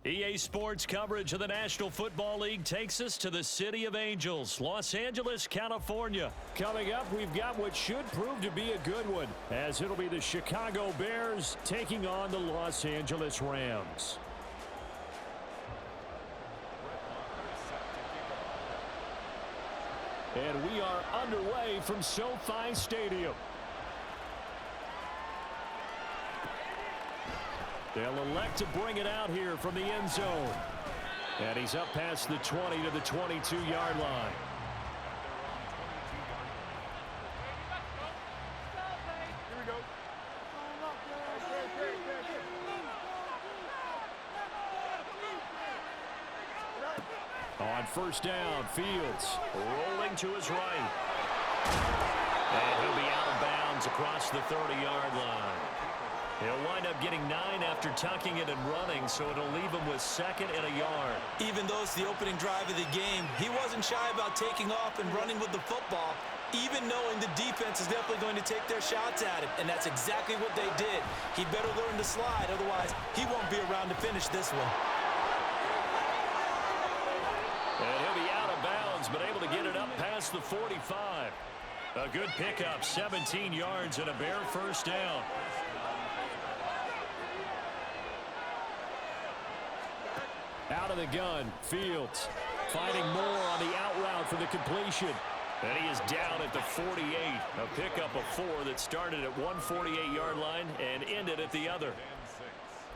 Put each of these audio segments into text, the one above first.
EA Sports coverage of the National Football League takes us to the City of Angels, Los Angeles, California. Coming up, we've got what should prove to be a good one, as it'll be the Chicago Bears taking on the Los Angeles Rams. And we are underway from SoFi Stadium. They'll elect to bring it out here from the end zone. And he's up past the 20 to the 22-yard line. Here we go. On first down, Fields rolling to his right. And he'll be out of bounds across the 30-yard line. He'll wind up getting 9 after tucking it and running, so it'll leave him with 2nd and a yard. Even though it's the opening drive of the game, he wasn't shy about taking off and running with the football, even knowing the defense is definitely going to take their shots at him, and that's exactly what they did. He better learn to slide, otherwise he won't be around to finish this one. And he'll be out of bounds, but able to get it up past the 45. A good pickup, 17 yards and a Bear first down. Out of the gun, Fields finding more on the out route for the completion. And he is down at the 48. A pickup of 4 that started at one 48-yard line and ended at the other.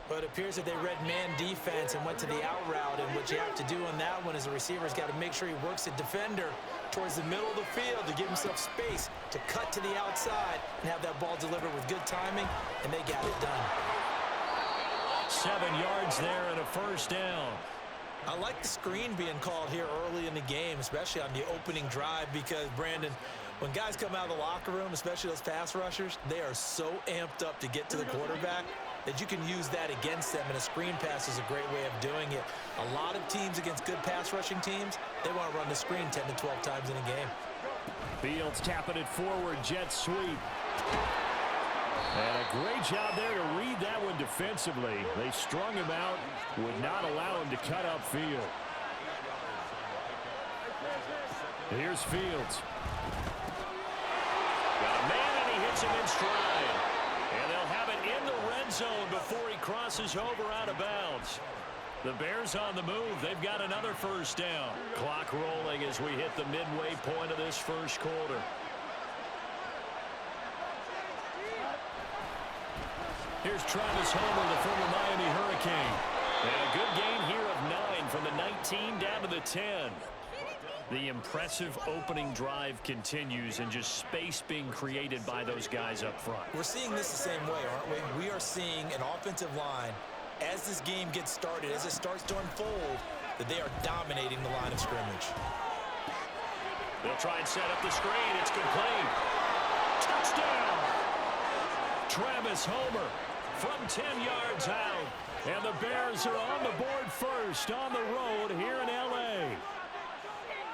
But it appears that they read man defense and went to the out route, and what you have to do on that one is the receiver's got to make sure he works the defender towards the middle of the field to give himself space to cut to the outside and have that ball delivered with good timing, and they got it done. 7 yards there and a first down. I like the screen being called here early in the game, especially on the opening drive, because, Brandon, when guys come out of the locker room, especially those pass rushers, they are so amped up to get to the quarterback that you can use that against them, and a screen pass is a great way of doing it. A lot of teams against good pass rushing teams, they want to run the screen 10 to 12 times in a game. Fields tapping it forward, jet sweep. And a great job there to read that one defensively. They strung him out, would not allow him to cut upfield. Here's Fields. Got a man, and he hits him in stride. And they'll have it in the red zone before he crosses over out of bounds. The Bears on the move. They've got another first down. Clock rolling as we hit the midway point of this first quarter. Here's Travis Homer, the former Miami Hurricane. And a good gain here of 9 from the 19 down to the 10. The impressive opening drive continues, and just space being created by those guys up front. We're seeing this the same way, aren't we? We are seeing an offensive line, as this game gets started, as it starts to unfold, that they are dominating the line of scrimmage. They'll try and set up the screen. It's complete. Touchdown! Travis Homer from 10 yards out. And the Bears are on the board first on the road here in L.A.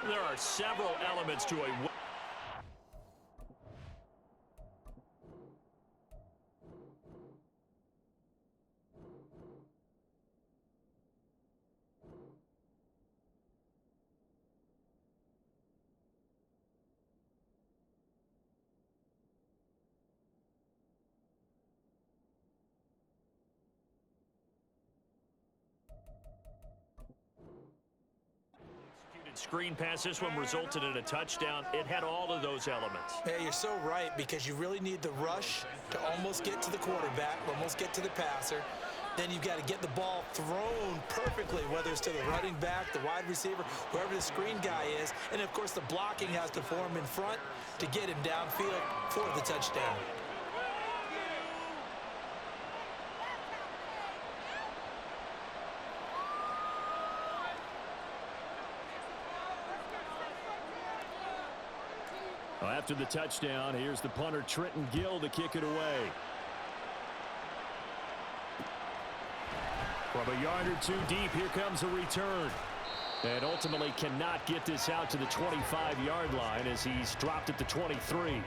There are several elements to a win. Screen pass. This one resulted in a touchdown. It had all of those elements. Yeah, you're so right, because you really need the rush to almost get to the quarterback, almost get to the passer. Then you've got to get the ball thrown perfectly, whether it's to the running back, the wide receiver, whoever the screen guy is. And, of course, the blocking has to form in front to get him downfield for the touchdown. After the touchdown, here's the punter, Trenton Gill, to kick it away. From a yard or two deep, here comes a return. And ultimately cannot get this out to the 25-yard line as he's dropped at the 23.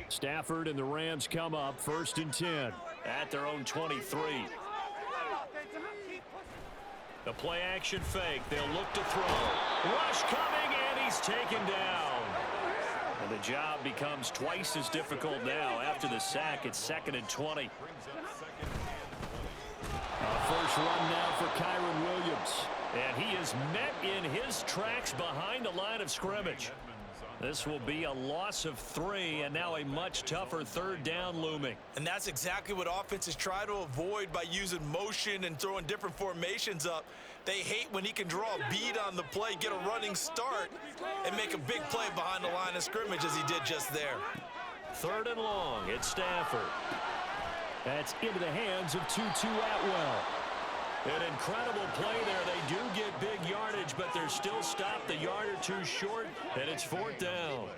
Stafford and the Rams come up 1st and 10. At their own 23. The play action fake. They'll look to throw. Rush coming, and he's taken down. And the job becomes twice as difficult now. After the sack, it's 2nd and 20. First run now for Kyron Williams. And he is met in his tracks behind the line of scrimmage. This will be a loss of 3, and now a much tougher 3rd down looming. And that's exactly what offenses try to avoid by using motion and throwing different formations up. They hate when he can draw a bead on the play, get a running start, and make a big play behind the line of scrimmage as he did just there. 3rd and long, it's Stafford. That's into the hands of Tutu Atwell. An incredible play there. They do get big yardage, but they're still stopped a yard or 2 short, and it's 4th down.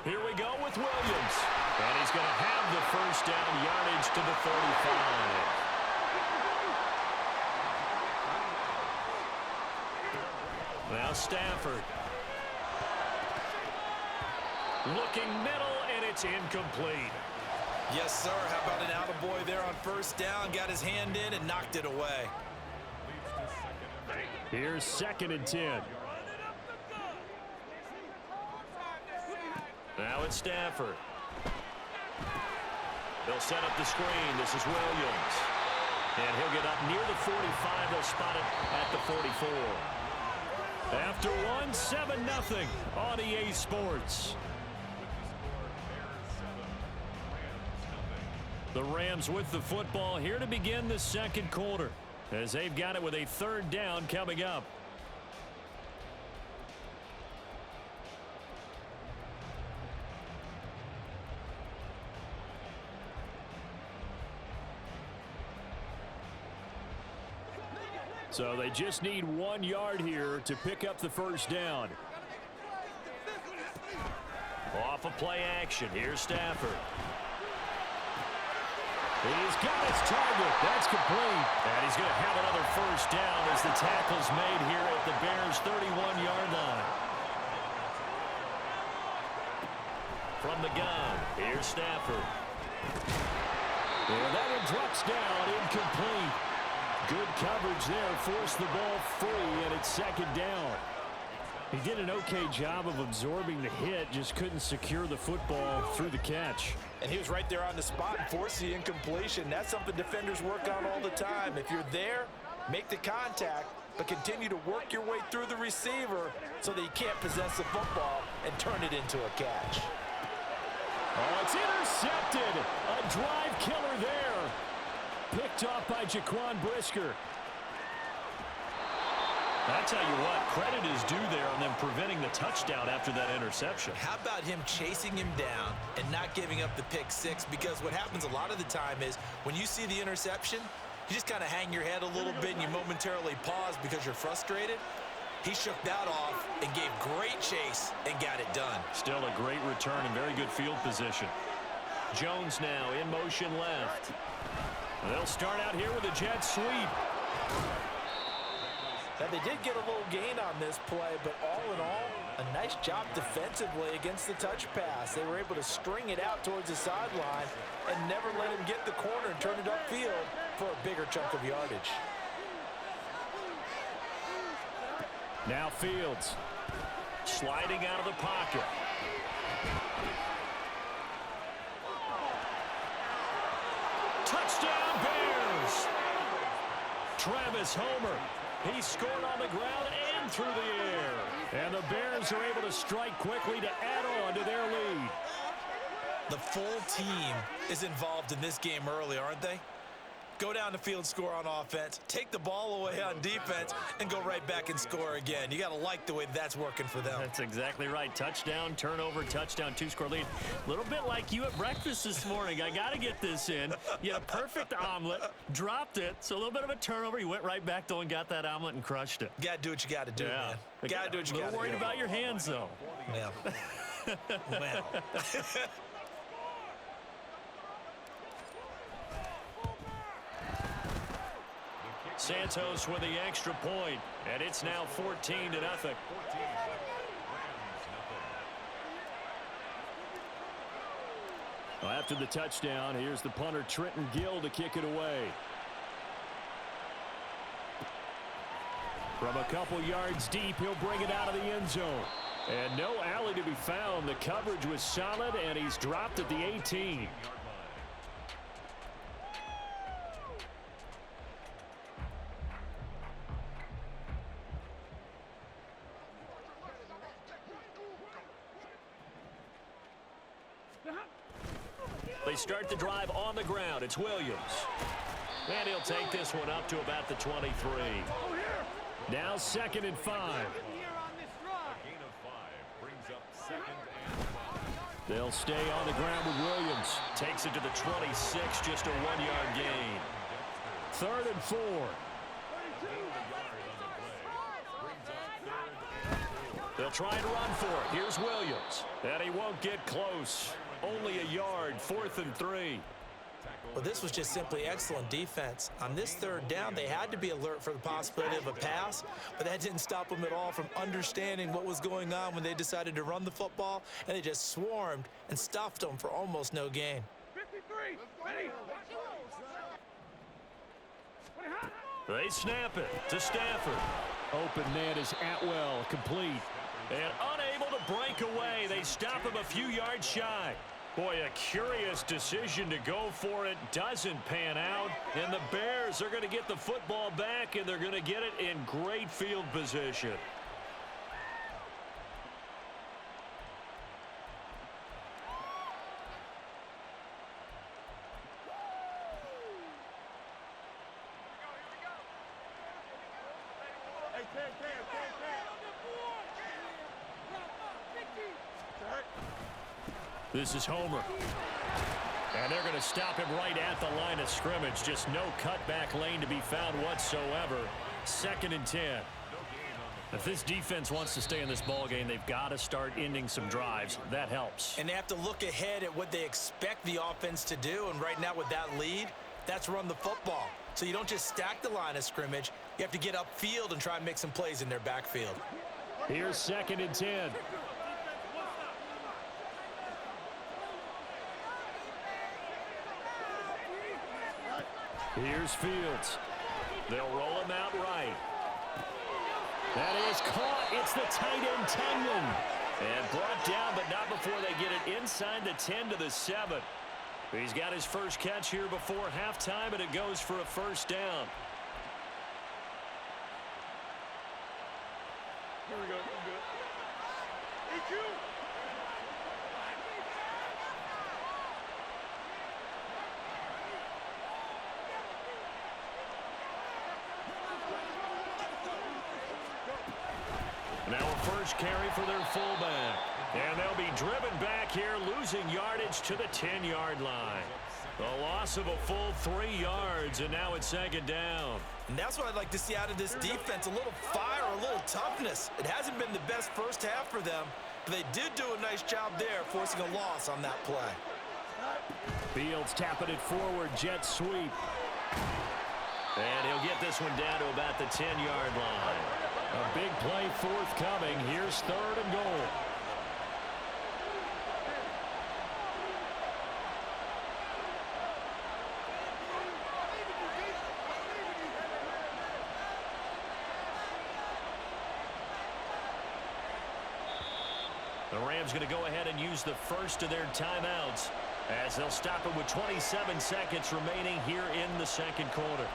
Here we go with Williams. And he's going to have the 1st down, yardage to the 35. Now Stafford. Looking middle, and it's incomplete. Yes, sir. How about an attaboy there on 1st down? Got his hand in and knocked it away. Here's 2nd and 10. Now it's Stafford. They'll set up the screen. This is Williams. And he'll get up near the 45. They'll spot it at the 44. After one, 7-0 on EA Sports. The Rams with the football here to begin the 2nd quarter, as they've got it with a 3rd down coming up. So they just need 1 yard here to pick up the 1st down. Off of play action. Here's Stafford. He's got his target. That's complete. And he's going to have another 1st down as the tackle's made here at the Bears' 31-yard line. From the gun, here's Stafford. And that one drops down, incomplete. Good coverage there, forced the ball free, and it's 2nd down. He did an okay job of absorbing the hit, just couldn't secure the football through the catch. And he was right there on the spot and forced the incompletion. That's something defenders work on all the time. If you're there, make the contact, but continue to work your way through the receiver so that you can't possess the football and turn it into a catch. Oh, it's intercepted. A drive killer there. Picked off by Jaquan Brisker. I tell you what, credit is due there on them preventing the touchdown after that interception. How about him chasing him down and not giving up the pick 6? Because what happens a lot of the time is when you see the interception, you just kind of hang your head a little bit and you momentarily pause because you're frustrated. He shook that off and gave great chase and got it done. Still a great return and very good field position. Jones now in motion left. They'll start out here with a jet sweep. Now, they did get a little gain on this play, but all in all, a nice job defensively against the touch pass. They were able to string it out towards the sideline and never let him get the corner and turn it upfield for a bigger chunk of yardage. Now Fields. Sliding out of the pocket. Touchdown Bears! Travis Homer. He scored on the ground and through the air. And the Bears are able to strike quickly to add on to their lead. The full team is involved in this game early, aren't they? Go down the field, score on offense, take the ball away on defense, and go right back and score again. You got to like the way that's working for them. That's exactly right. Touchdown, turnover, touchdown, 2-score lead. A little bit like you at breakfast this morning. I got to get this in. You had a perfect omelet, dropped it, so a little bit of a turnover. You went right back, though, and got that omelet and crushed it. You got to do what you got to do, man. Got to do what you got to do. A little worried about your hands, though. Yeah. Well. Santos with the extra point, and it's now 14-0. Well, after the touchdown, here's the punter, Trenton Gill, to kick it away. From a couple yards deep, he'll bring it out of the end zone. And no alley to be found. The coverage was solid, and he's dropped at the 18. They start the drive on the ground. It's Williams. And he'll take this one up to about the 23. Now 2nd and 5. They'll stay on the ground with Williams. Takes it to the 26, just a 1-yard gain. 3rd and 4. They'll try and run for it. Here's Williams. And he won't get close. Only a yard, 4th and 3. Well, this was just simply excellent defense. On this 3rd down, they had to be alert for the possibility of a pass, but that didn't stop them at all from understanding what was going on when they decided to run the football, and they just swarmed and stuffed them for almost no gain. 53, ready. They snap it to Stafford. Open man is Atwell, complete. And unable to break away, they stop him a few yards shy. Boy, a curious decision to go for it. Doesn't pan out. And the Bears are going to get the football back, and they're going to get it in great field position. This is Homer. And they're going to stop him right at the line of scrimmage. Just no cutback lane to be found whatsoever. 2nd and 10. If this defense wants to stay in this ball game, they've got to start ending some drives. That helps. And they have to look ahead at what they expect the offense to do. And right now with that lead, that's run the football. So you don't just stack the line of scrimmage. You have to get upfield and try and make some plays in their backfield. Here's 2nd and 10. Here's Fields. They'll roll him out right. That is caught. It's the tight end, Tunyon. And brought down, but not before they get it inside the 10 to the 7. He's got his first catch here before halftime, and it goes for a 1st down. Here we go. Good. EQ. Now a first carry for their fullback. And they'll be driven back here, losing yardage to the 10-yard line. A loss of a full 3 yards, and now it's 2nd down. And that's what I'd like to see out of this defense, a little fire, a little toughness. It hasn't been the best first half for them, but they did do a nice job there, forcing a loss on that play. Fields tapping it forward, jet sweep. And he'll get this one down to about the 10-yard line. A big play forthcoming. Here's 3rd and goal. The Rams going to go ahead and use the first of their timeouts as they'll stop it with 27 seconds remaining here in the 2nd quarter.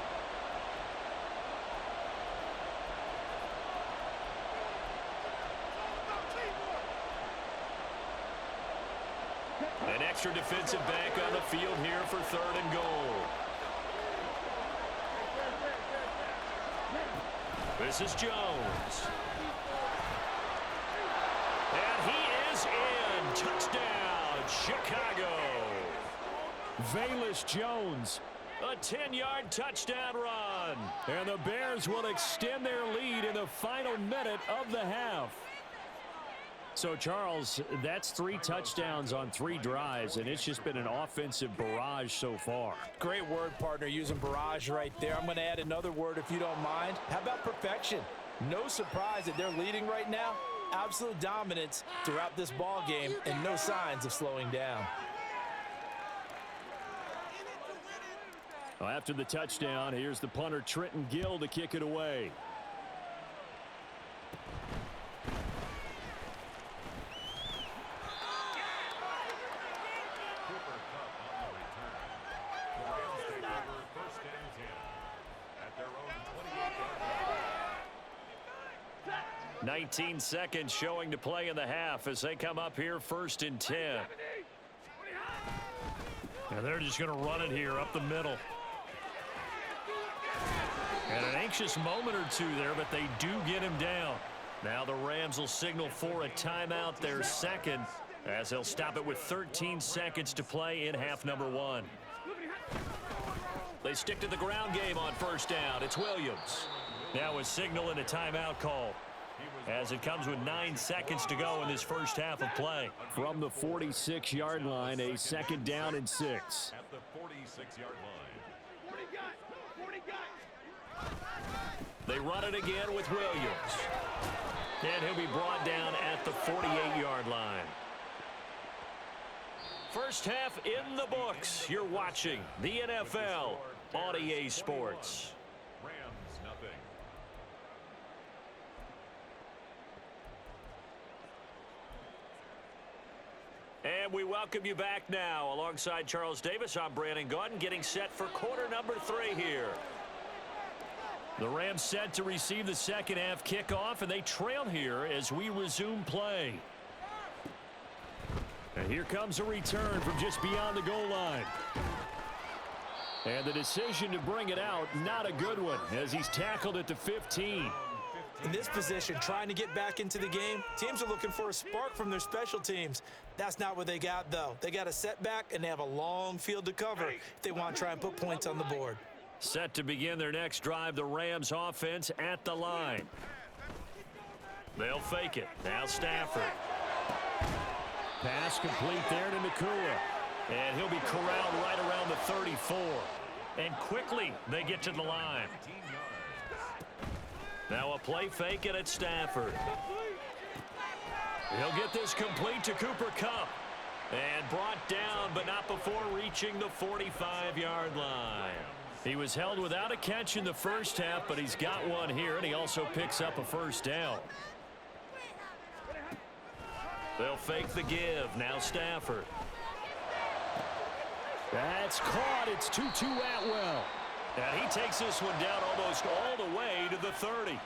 An extra defensive back on the field here for 3rd and goal. This is Jones. And he is in. Touchdown, Chicago. Velus Jones. A 10-yard touchdown run. And the Bears will extend their lead in the final minute of the half. So, Charles, that's 3 touchdowns on 3 drives, and it's just been an offensive barrage so far. Great word, partner, using barrage right there. I'm going to add another word if you don't mind. How about perfection? No surprise that they're leading right now. Absolute dominance throughout this ball game and no signs of slowing down. After the touchdown, here's the punter Trenton Gill to kick it away. Cooper Kupp on the return. The Rams take over 1st and 10 at their own 28-yard line. 19 seconds showing to play in the half as they come up here 1st and 10. And they're just going to run it here up the middle. And an anxious moment or two there, but they do get him down. Now the Rams will signal for a timeout, their second, as they'll stop it with 13 seconds to play in half number 1. They stick to the ground game on 1st down. It's Williams. Now a signal and a timeout call, as it comes with 9 seconds to go in this first half of play. From the 46-yard line, a 2nd down and 6. At the 46-yard line. 40 guys. 40 guys. They run it again with Williams. And he'll be brought down at the 48-yard line. First half in the books. You're watching the NFL on EA Sports. Rams nothing. And we welcome you back now. Alongside Charles Davis, I'm Brandon Gaudin, getting set for quarter number 3 here. The Rams set to receive the second half kickoff, and they trail here as we resume play. And here comes a return from just beyond the goal line. And the decision to bring it out, not a good one, as he's tackled at the 15. In this position, trying to get back into the game, teams are looking for a spark from their special teams. That's not what they got, though. They got a setback, and they have a long field to cover if they want to try and put points on the board. Set to begin their next drive, the Rams offense at the line. They'll fake it. Now Stafford. Pass complete there to Nakua. And he'll be corralled right around the 34. And quickly they get to the line. Now a play fake, and it's Stafford. He'll get this complete to Cooper Kupp. And brought down, but not before reaching the 45-yard line. He was held without a catch in the first half, but he's got one here, and he also picks up a first down. They'll fake the give. Now Stafford. That's caught. It's Tutu Atwell. And he takes this one down almost all the way to the 30.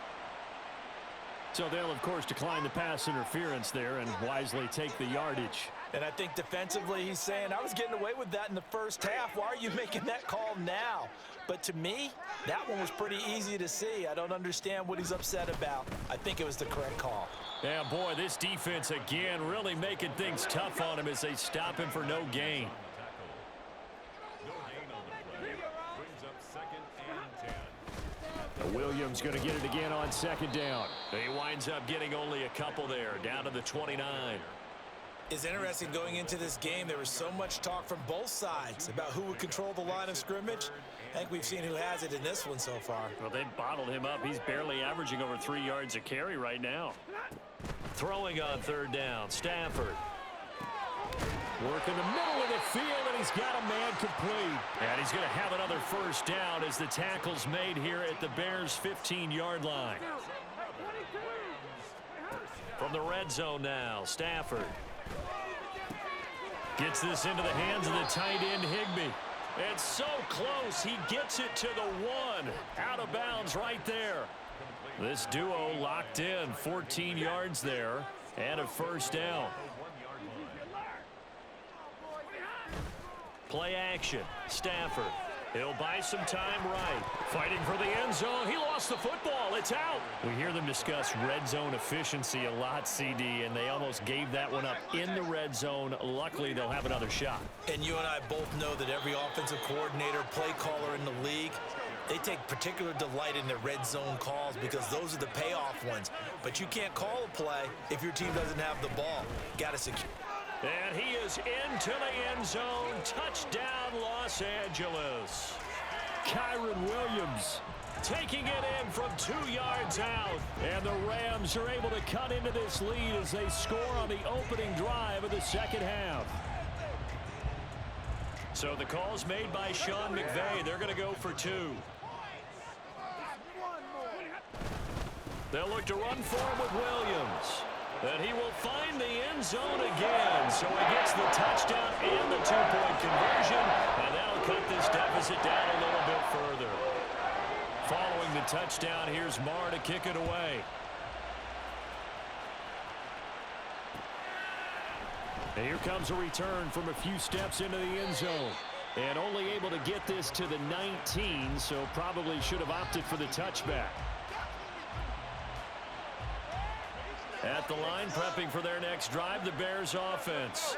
So they'll, of course, decline the pass interference there and wisely take the yardage. And I think defensively he's saying, I was getting away with that in the first half. Why are you making that call now? But to me, that one was pretty easy to see. I don't understand what he's upset about. I think it was the correct call. Yeah, boy, this defense again really making things tough on him as they stop him for no gain. No gain on the play. Brings up 2nd and 10. Williams going to get it again on 2nd down. He winds up getting only a couple there, down to the 29. It's interesting going into this game. There was so much talk from both sides about who would control the line of scrimmage. I think we've seen who has it in this one so far. Well, they bottled him up. He's barely averaging over 3 yards a carry right now. Throwing on 3rd down, Stafford. Work in the middle of the field, and he's got a man complete. And he's going to have another first down as the tackle's made here at the Bears' 15-yard line. From the red zone now, Stafford. Gets this into the hands of the tight end, Higbee. It's so close, he gets it to the 1. Out of bounds right there. This duo locked in, 14 yards there, and a first down. Play action, Stafford. He'll buy some time right. Fighting for the end zone. He lost the football. It's out. We hear them discuss red zone efficiency a lot, CD, and they almost gave that one up in the red zone. Luckily, they'll have another shot. And you and I both know that every offensive coordinator, play caller in the league, they take particular delight in their red zone calls because those are the payoff ones. But you can't call a play if your team doesn't have the ball. Got to secure. And he is into the end zone. Touchdown, Los Angeles. Kyron Williams taking it in from 2 yards out. And the Rams are able to cut into this lead as they score on the opening drive of the second half. So the call's made by Sean McVay. They're going to go for 2. They'll look to run for him with Williams. And he will find the end zone again. So he gets the touchdown and the 2-point conversion. And that'll cut this deficit down a little bit further. Following the touchdown, here's Marr to kick it away. And here comes a return from a few steps into the end zone. And only able to get this to the 19, so probably should have opted for the touchback. At the line, prepping for their next drive, the Bears offense.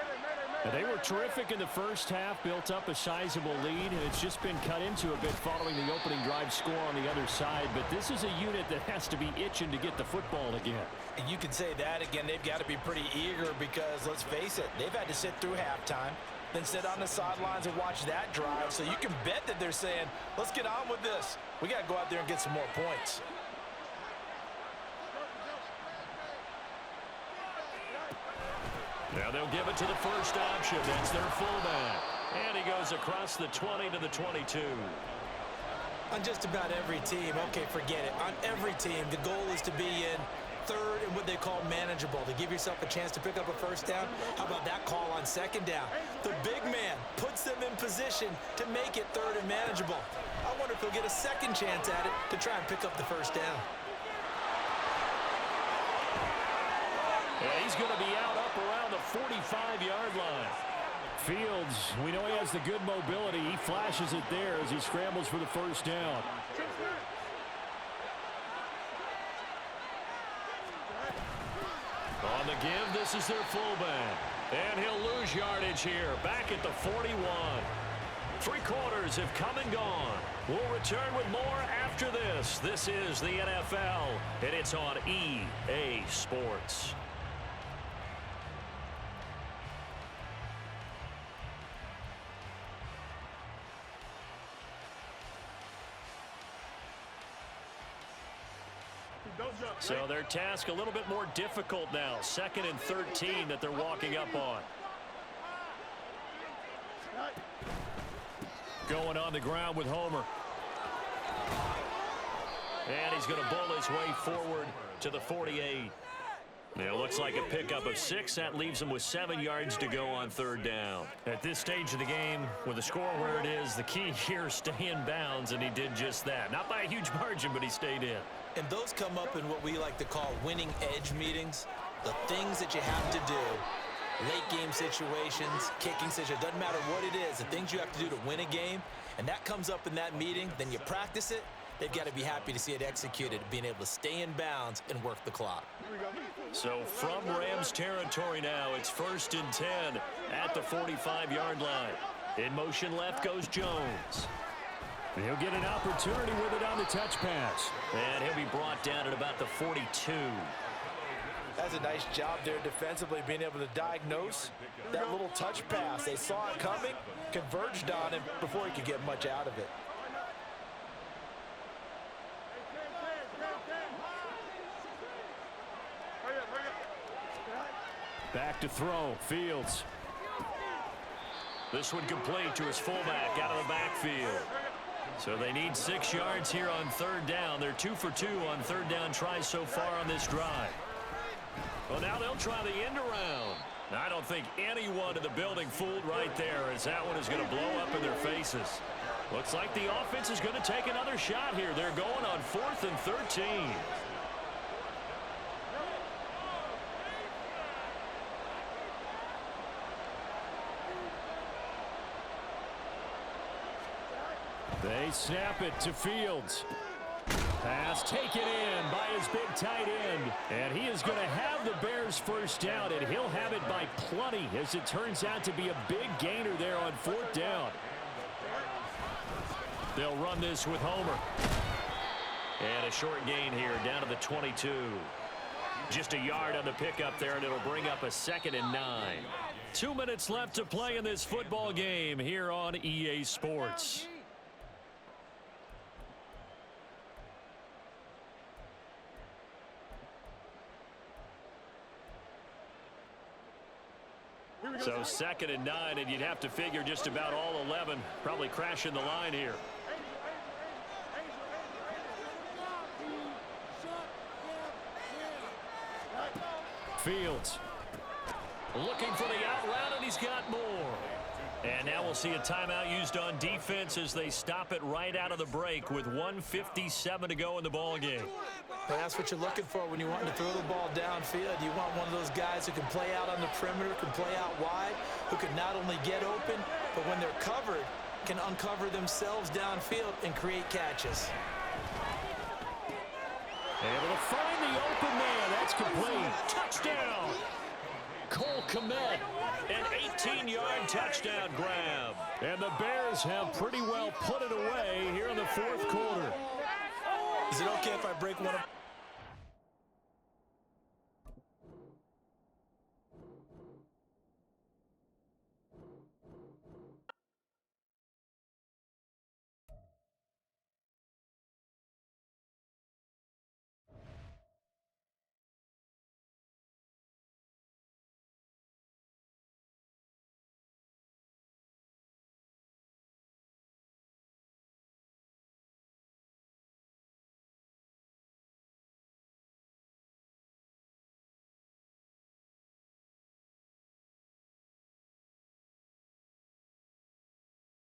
And they were terrific in the first half, built up a sizable lead, and it's just been cut into a bit following the opening drive score on the other side. But this is a unit that has to be itching to get the football again. And you can say that again. They've got to be pretty eager because, let's face it, they've had to sit through halftime, then sit on the sidelines and watch that drive. So you can bet that they're saying, let's get on with this. We got to go out there and get some more points. Now they'll give it to the first option. That's their fullback. And he goes across the 20 to the 22. On just about every team, okay, forget it. On every team, the goal is to be in third and what they call manageable, to give yourself a chance to pick up a first down. How about that call on second down? The big man puts them in position to make it third and manageable. I wonder if he'll get a second chance at it to try and pick up the first down. Yeah, he's going to be out up around the 45-yard line. Fields, we know he has the good mobility. He flashes it there as he scrambles for the first down. On the give, this is their fullback. And he'll lose yardage here, back at the 41. 3 quarters have come and gone. We'll return with more after this. This is the NFL, and it's on EA Sports. So their task a little bit more difficult now. 2nd and 13 that they're walking up on. Going on the ground with Homer. And he's going to bowl his way forward to the 48. It looks like a pickup of 6. That leaves him with 7 yards to go on 3rd down. At this stage of the game, with the score where it is, the key here is stay in bounds, and he did just that. Not by a huge margin, but he stayed in. And those come up in what we like to call winning edge meetings. The things that you have to do. Late game situations, kicking situations, doesn't matter what it is. The things you have to do to win a game, and that comes up in that meeting, then you practice it. They've got to be happy to see it executed, being able to stay in bounds and work the clock. So from Rams territory now, it's 1st and 10 at the 45-yard line. In motion left goes Jones. He'll get an opportunity with it on the touch pass. And he'll be brought down at about the 42. That's a nice job there defensively, being able to diagnose that little touch pass. They saw it coming, converged on him before he could get much out of it. Back to throw, Fields. This one complete to his fullback out of the backfield. So they need 6 yards here on 3rd down. They're 2 for 2 on 3rd down tries so far on this drive. Well, now they'll try the end around. I don't think anyone in the building fooled right there, as that one is going to blow up in their faces. Looks like the offense is going to take another shot here. They're going on 4th and 13. They snap it to Fields. Pass taken in by his big tight end. And he is going to have the Bears first down, and he'll have it by plenty, as it turns out to be a big gainer there on 4th down. They'll run this with Homer. And a short gain here down to the 22. Just a yard on the pickup there, and it'll bring up a 2nd and 9. 2 minutes left to play in this football game here on EA Sports. So 2nd and 9, and you'd have to figure just about all 11 probably crashing the line here. Fields looking for the out route, and he's got more. And now we'll see a timeout used on defense as they stop it right out of the break with 1:57 to go in the ball game. Well, that's what you're looking for when you want to throw the ball downfield. You want one of those guys who can play out on the perimeter, can play out wide, who can not only get open, but when they're covered, can uncover themselves downfield and create catches. Able to find the open man. That's complete. Touchdown. Cole Kmet, an 18-yard touchdown grab. And the Bears have pretty well put it away here in the 4th quarter. Is it okay if I break one of